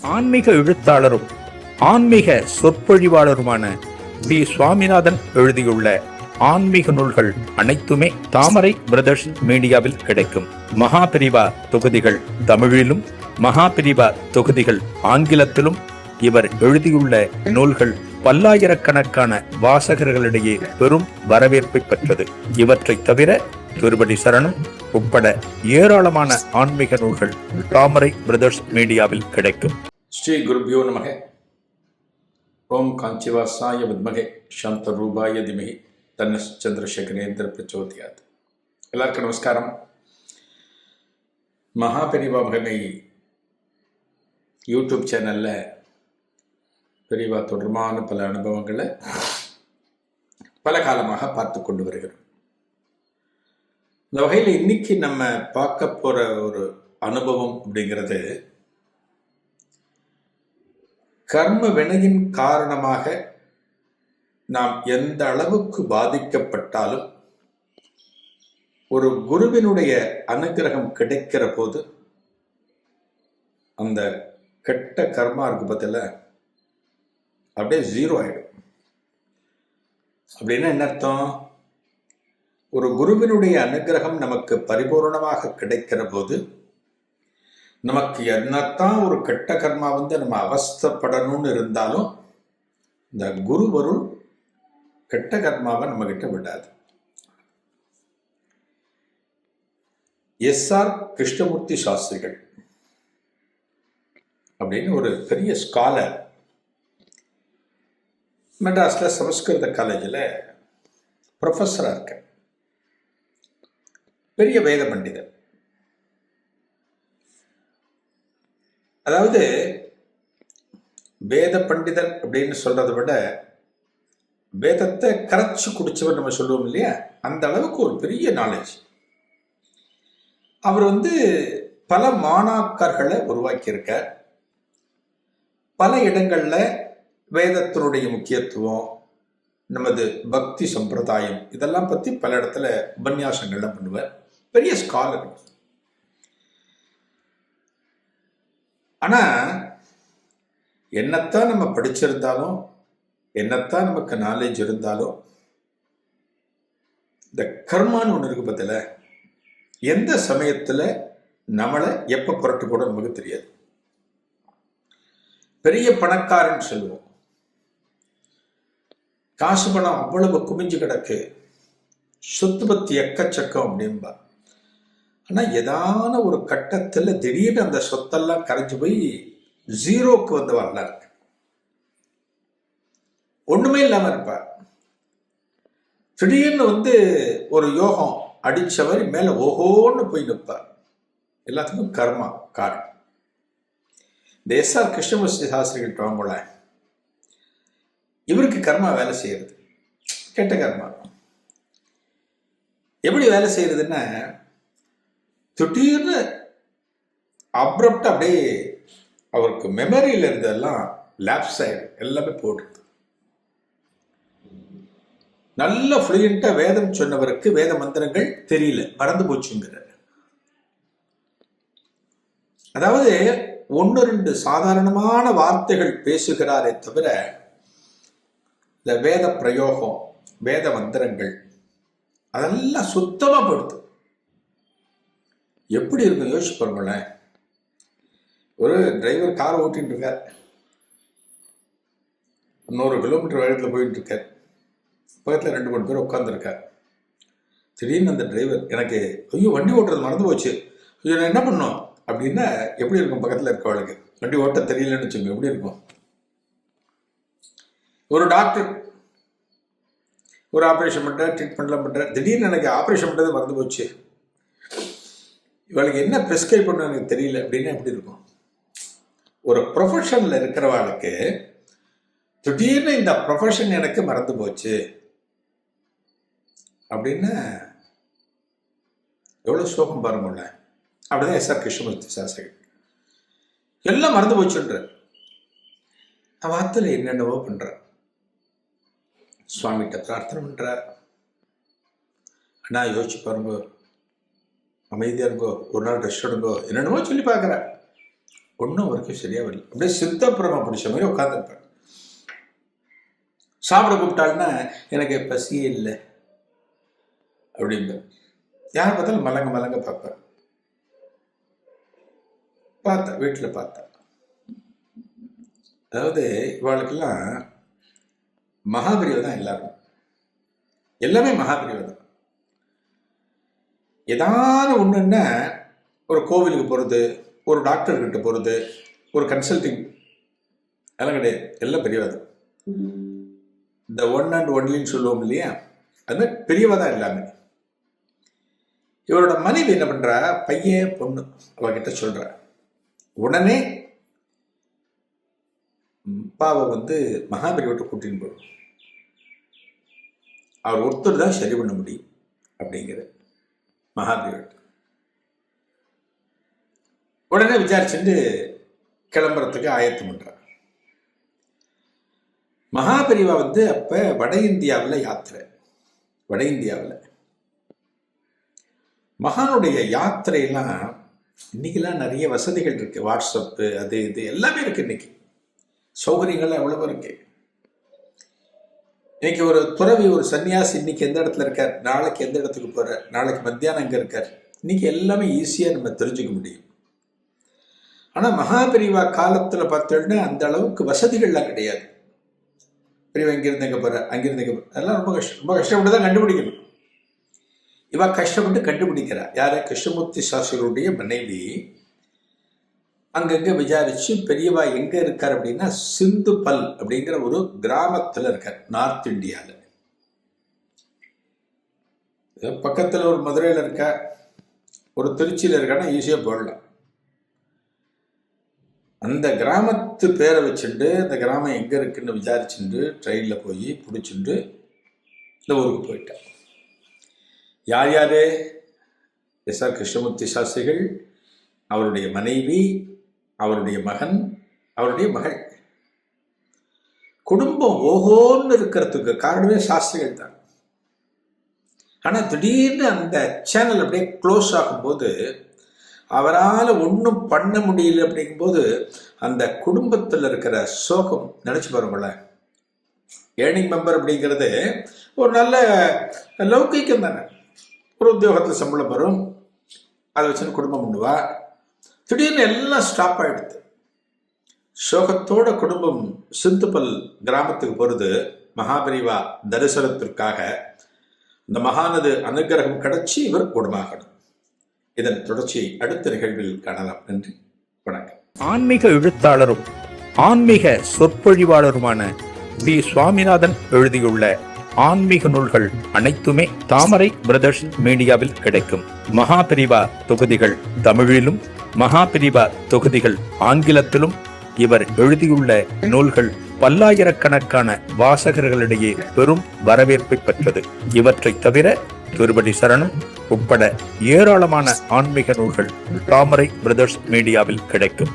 ஆன்மீக எழுத்தாளரும் ஆன்மீக சொற்பொழிவாளருமான டி சுவாமிநாதன் எழுதியுள்ள ஆன்மீக நூல்கள் அனைத்துமே தாமரை பிரதர்ஸ் மீடியாவில் கிடைக்கும். மகாபிரிவா தொகுதிகள் தமிழிலும், மகாபிரிவா தொகுதிகள் ஆங்கிலத்திலும் இவர் எழுதியுள்ள நூல்கள் பல்லாயிரக்கணக்கான வாசகர்களிடையே பெரும் வரவேற்பை பெற்றது. இவற்றை தவிர திருப்பதி சரணம் உட்பட ஏராளமான ஆன்மீக நூல்கள் தாமரை பிரதர்ஸ் மீடியாவில் கிடைக்கும். ஸ்ரீ குருபியோ நமக. ஓம் காஞ்சிவாசாய வித்மகே சாந்த ரூபாய திமகி தன்ன சந்திரசேகரேந்திர பிரச்சோதியாத். எல்லாருக்கும் நமஸ்காரம். மகாபெரிவா மகனை யூடியூப் சேனலில் பெரிவா தொடர்பான பல அனுபவங்களை பல காலமாக பார்த்து கொண்டு வருகிறோம். இந்த வகையில் இன்னைக்கு நம்ம பார்க்க போற ஒரு அனுபவம் அப்படிங்கிறது, கர்ம வினையின் காரணமாக நாம் எந்த அளவுக்கு பாதிக்கப்பட்டாலும் ஒரு குருவினுடைய அனுகிரகம் கிடைக்கிற போது அந்த கெட்ட கர்மா இருக்கு பார்த்தல அப்படியே ஜீரோ ஆயிடும். அப்படின்னா என்ன அர்த்தம்? ஒரு குருவினுடைய அனுகிரகம் நமக்கு பரிபூர்ணமாக கிடைக்கிற போது நமக்கு என்னத்தான் ஒரு கெட்ட கர்மா நம்ம அவஸ்தைப்படணும்னு இருந்தாலும் இந்த குருவருள் கெட்ட கர்மாவை நம்ம கிட்ட விடாது. எஸ்.ஆர். கிருஷ்ணமூர்த்தி சாஸ்திரிகள் அப்படின்னு ஒரு பெரிய ஸ்காலர், மெட்ராஸ்ல சமஸ்கிருத காலேஜில் ப்ரொஃபஸராக இருக்க பெரிய வேத பண்டிதர். அதாவது வேத பண்டிதர் அப்படின்னு சொல்றதை விட வேதத்தை கரைச்சு குடிச்சவர் நம்ம சொல்லுவோம் இல்லையா, அந்த அளவுக்கு ஒரு பெரிய நாலேஜ். அவர் பல மாணாக்கர்களை உருவாக்கியிருக்க, பல இடங்கள்ல வேதத்தினுடைய முக்கியத்துவம், நமது பக்தி சம்பிரதாயம் இதெல்லாம் பத்தி பல இடத்துல உபன்யாசங்கள்லாம் பண்ணுவார். பெரிய ஸ்காலர். ஆனா என்னத்தான் நம்ம படிச்சிருந்தாலும், என்னத்தான் நமக்கு நாலேஜ் இருந்தாலும், இந்த கர்மான்னு ஒண்ணு இருக்கு பத்தில, எந்த சமயத்துல நம்மளை எப்ப புரட்டு போட நமக்கு தெரியாது. பெரிய பணக்காரன் சொல்லுவோம், காசு பணம் அவ்வளவு குமிஞ்சு கிடக்கு, சொத்து பத்தி எக்கச்சக்கம் அப்படின்பா. ஆனா ஏதான ஒரு கட்டத்துல திடீர்னு அந்த சொத்தெல்லாம் கரைஞ்சு போய் ஜீரோக்கு வரல இருக்கு. ஒண்ணுமே இல்லாம இருப்பார். திடீர்னு ஒரு யோகம் அடிச்சவர் மேல ஓஹோன்னு போய் நிற்பார். எல்லாத்துக்கும் கர்மா காரணம். இந்த எஸ்.ஆர். கிருஷ்ணமூர்த்தி சாஸ்திரிகிட்ட வாங்கல, இவருக்கு கர்மா வேலை செய்யறது, கெட்ட கர்மா. எப்படி வேலை செய்யறதுன்னா, திடீர்னு அப்ரப்ட் அப்படியே அவருக்கு மெமரியில இருந்ததெல்லாம் லேப்ஸ் ஆயிடும், எல்லாமே போடுறது. நல்ல ஃப்ளூயண்டா வேதம் சொன்னவருக்கு வேத மந்திரங்கள் தெரியல, மறந்து போச்சுங்கிறார். அதாவது ஒன்னு ரெண்டு சாதாரணமான வார்த்தைகள் பேசுகிறாரே தவிர இந்த வேத பிரயோகம், வேத மந்திரங்கள் அதெல்லாம் சுத்தமா படுத்து. எப்படி இருக்கும் யோசிச்சு பாருங்களேன். ஒரு டிரைவர் கார் ஓட்டிட்டு இருக்கார், 100 கிலோமீட்டர் வேகத்தில் போயிட்டு இருக்கார். பக்கத்தில் 2-3 பேர் உட்காந்துருக்கார். திடீர்னு அந்த டிரைவர், எனக்கு ஐயோ வண்டி ஓட்டுறது மறந்து போச்சு, ஐயோ நான் என்ன பண்ணோம் அப்படின்னா எப்படி இருக்கும்? பக்கத்தில் இருக்கவளுக்கு வண்டி ஓட்ட தெரியலன்னு வச்சுக்கோங்க, எப்படி இருக்கும்? ஒரு டாக்டர் ஒரு ஆப்ரேஷன் பண்ற, ட்ரீட்மெண்ட்லாம் பண்ற, திடீர்னு எனக்கு ஆப்ரேஷன் பண்றது மறந்து போச்சு, இவளுக்கு என்ன பிரிஸ்கிரைப் பண்ண எனக்கு தெரியல அப்படின்னா எப்படி இருக்கும்? ஒரு ப்ரொஃபஷன்ல இருக்கிறவளுக்கு திடீர்னு இந்த ப்ரொஃபஷன் எனக்கு மறந்து போச்சு அப்படின்னா எவ்வளவு சோகம் பாருங்கள. அப்படிதான் எஸ்.ஆர். கிருஷ்ணமூர்த்தி சாஸ்திரிகள் எல்லாம் மறந்து போச்சுன்ற வார்த்தையில என்னென்னவோ பண்ற, சுவாமிகிட்ட பிரார்த்தனை பண்றார். அண்ணா யோசிச்சு பாருங்க, அமைதியா இருக்கோ, ஒரு நாள் ரெஸ்ட் எடுங்கோ, என்னென்னமோ சொல்லி பார்க்குற. ஒன்றும் அவருக்கு சரியா வரல. அப்படியே சித்தப்பிரம பிடிச்ச மாதிரி உட்காந்துருப்பார். சாப்பிட கூப்பிட்டாள்னா எனக்கு பசியே இல்லை அப்படின்பார். யாரை பார்த்தாலும் மலங்க மலங்க பார்ப்பார். பார்த்தா வீட்டில் பார்த்தா, அதாவது இவாளுக்கெல்லாம் மகாபிரிவை தான் எல்லாரும், எல்லாமே மகாபிரிவை தான். ஏதாவது ஒன்றுன்னா ஒரு கோவிலுக்கு போகிறது, ஒரு டாக்டர்கிட்ட போகிறது, ஒரு கன்சல்டிங், அதெல்லாம் கிடையாது. எல்லாம் பெரியவா தான். இந்த ஒன் அண்ட் ஒன்லின்னு சொல்லுவோம் இல்லையா, அது பெரியவா தான் எல்லாமே. இவரோட மனைவி என்ன பண்ணுறா, பையன் பொண்ணு அவகிட்ட சொல்கிறா, உடனே அப்பாவை மகாபிரிவட்ட கூட்டின்னு போடும், அவர் ஒருத்தர் தான் சரி பண்ண முடியும் அப்படிங்கிற மகாபிரிவட்ட. உடனே விசாரிச்சுட்டு கிளம்புறதுக்கு ஆயத்தம் பண்றார். மகாபெரிவா அப்ப வட இந்தியாவில் யாத்திரை. வட இந்தியாவில் மகானுடைய யாத்திரையெல்லாம் இன்னைக்கெல்லாம் நிறைய வசதிகள் இருக்கு. வாட்ஸ்அப்பு, அது இது எல்லாமே இருக்கு. இன்னைக்கு சௌகரியங்கள் எவ்வளவு இருக்கு. இன்னைக்கு ஒரு துறவி, ஒரு சன்னியாசி இன்னைக்கு எந்த இடத்துல இருக்கார், நாளைக்கு எந்த இடத்துக்கு போறார், நாளைக்கு மத்தியானம் எங்க இருக்கார், இன்னைக்கு எல்லாமே ஈஸியா நம்ம தெரிஞ்சுக்க முடியும். ஆனா மகாபெரிவா காலத்துல பார்த்தோம்னா அந்த அளவுக்கு வசதிகள்லாம் கிடையாது. பெரியவா இங்கிருந்து எங்க போற, அங்கிருந்து எங்க போற, அதெல்லாம் ரொம்ப கஷ்டப்பட்டு தான் கண்டுபிடிக்கணும். இவ கஷ்டப்பட்டு கண்டுபிடிக்கிறா. யார? கிருஷ்ணமூர்த்தி சாஸ்திரியுடைய மனைவி. அங்கங்க விசாரிச்சு பெரியவா எங்க இருக்கார் அப்படின்னா சிந்துபல் அப்படிங்கிற ஒரு கிராமத்துல இருக்கார், நார்த் இந்தியாவில். பக்கத்துல ஒரு மதுரையில இருக்கா, ஒரு திருச்சியில இருக்கான்னா ஈஸியா போடலாம். அந்த கிராமத்து பேரை வச்சுட்டு அந்த கிராமம் எங்க இருக்குன்னு விசாரிச்சுட்டு ட்ரெயின்ல போய் பிடிச்சிட்டு இந்த ஊருக்கு போயிட்டார். யார் யாரு? எஸ்.ஆர். கிருஷ்ணமூர்த்தி சாஸ்திரிகள், அவருடைய மனைவி, அவருடைய மகன், அவருடைய மகள். குடும்பம் ஓஹோன்னு இருக்கிறதுக்கு காரணமே சாஸ்திரிகள் தான். ஆனா திடீர்னு அந்த சேனல் அப்படியே க்ளோஸ் ஆகும்போது அவரால் ஒன்றும் பண்ண முடியல. அப்படிங்கும்போது அந்த குடும்பத்தில் இருக்கிற சோகம் நினைச்சு பாருங்களேன். ஏர்னிங் மெம்பர் அப்படிங்கிறது ஒரு நல்ல லௌகிக்கம் தானே. ஒரு உத்தியோகத்தில் சம்பளம் வரும், அதை வச்சுன்னு குடும்பம் பண்ணுவா. திடீர்னு எல்லாம் ஸ்டாப் ஆயிடுது. சோகத்தோட குடும்பம் சிந்துபல் கிராமத்துக்கு போறது மகாபெரிவா தரிசனத்திற்காக. இந்த மகானது அனுகிரகம் கிடைச்சி இவர் குணமாகணும். இதன் தொடர்ச்சியை அடுத்த நிகழ்வில் காணலாம். நன்றி, வணக்கம். ஆன்மீக எழுத்தாளரும் ஆன்மீக சொற்பொழிவாளருமான பி. சுவாமிநாதன் எழுதியுள்ள ஆன்மீக நூல்கள் அனைத்துமே தாமரை பிரதர்ஸ் மீடியாவில் கிடைக்கும். மகாபெரிவா தொகுதிகள் தமிழிலும், மகாபெரிவா தொகுதிகள் ஆங்கிலத்திலும் இவர் எழுதியுள்ள நூல்கள் பல்லாயிரக்கணக்கான வாசகர்களிடையே பெரும் வரவேற்பை பெற்றது. இவற்றை தவிர திருப்படி சரணம் உட்பட ஏராளமான ஆன்மீக நூல்கள் தாமரை பிரதர்ஸ் மீடியாவில் கிடைக்கும்.